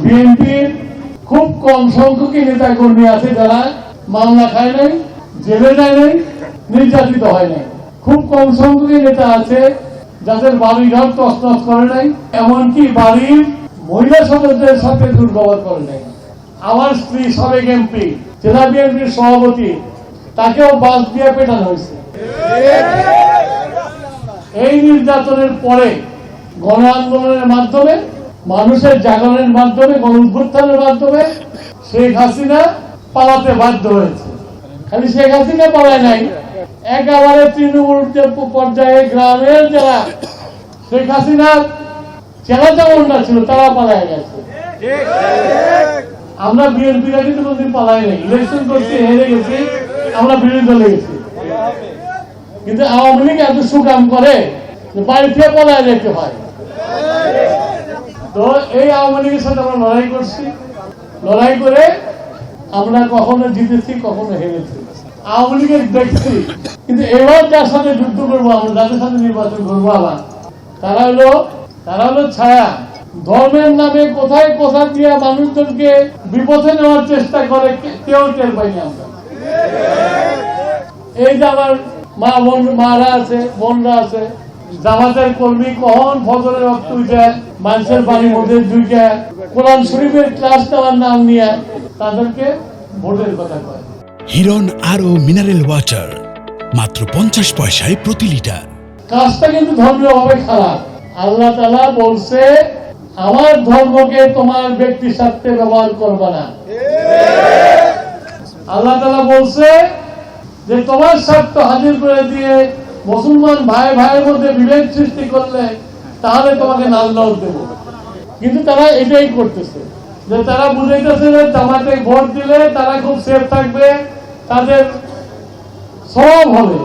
বিএনপির খুব কম সংখ্যক নেতা কর্মী আছে যারা মামলা খায় নাই, জেলে যায় নাই, নির্যাতিত হয় নাই। খুব কম সংখ্যক নেতা আছে যাদের বাড়িঘর তছনছ করে নাই, এমনকি বাড়ির মহিলা সদস্যদের সাথে দুর্ব্যবহার করে নাই। আমার স্ত্রী সাবেক এমপি, জেলা বিএনপির সভাপতি, তাকেও বাস দিয়ে পেটানো হয়েছে। এই নির্যাতনের পরে গণ আন্দোলনের মাধ্যমে, মানুষের জাগরণের মাধ্যমে, গণ উত্থানের মাধ্যমে শেখ হাসিনা পালাতে বাধ্য হয়েছে। খালি শেখ হাসিনা পালায় নাই, একেবারে তৃণমূল পর্যায়ে গ্রামের যারা শেখ হাসিনার জেলা যেমনটা ছিল তারা পালায় গেছে। আমরা বিএনপিরা কিন্তু কোনদিন পালাই নাই, ইলেকশন করছি, হেরে গেছি, আমরা বিরোধী দলে গেছি। কিন্তু আওয়ামী লীগ এত সুকাম করে বাড়ি থেকে পলায় যেতে হয়। তো এই আওয়ামী লীগের সাথে আমরা লড়াই করছি, লড়াই করে আমরা কখনো জিতেছি, কখনো হেরেছি। আওয়ামী লীগের দেখছি, কিন্তু এবার যার সাথে যুদ্ধ করবো, আমরা যাদের সাথে নির্বাচন করবো আবার, তারা হলো ছায়া। ধর্মের নামে কোথায় কোথা দিয়ে মানুষজনকে বিপথে নেওয়ার চেষ্টা করে, কেউ টের পাইনি আমরা। এই যে আমার মারা আছে, বোনরা আছে, জামাতের কর্মী কখন ফজরের রক্ত উঠে মানুষের বাড়ির মধ্যে ঢুকে কোরআন শরীফের ক্লাস নেওয়ার নাম নিয়ে তাদেরকে ভোটের কথা কয়। হিরন আরো মিনারেল ওয়াটার মাত্র 50 পয়সায় প্রতি লিটার। কাজটা কিন্তু ধর্মীয় ভাবে খারাপ। আল্লাহ তাআলা বলছে, আমার ধর্মকে তোমার ব্যক্তি স্বার্থে ব্যবহার করবে না। আল্লাহ তাআলা বলছে যে তোমার স্বার্থ হাজির করে দিয়ে মুসলমান ভাই ভাইয়ের মধ্যে বিভেদ সৃষ্টি করলে তাহলে তোমাকে নালদাও দেব। কিন্তু তারা এটাই করতেছে, যে তারা বুঝাইতেছে যে জামাতে ভোট দিলে তারা খুব সেফ থাকবে, তাদের সব হবে।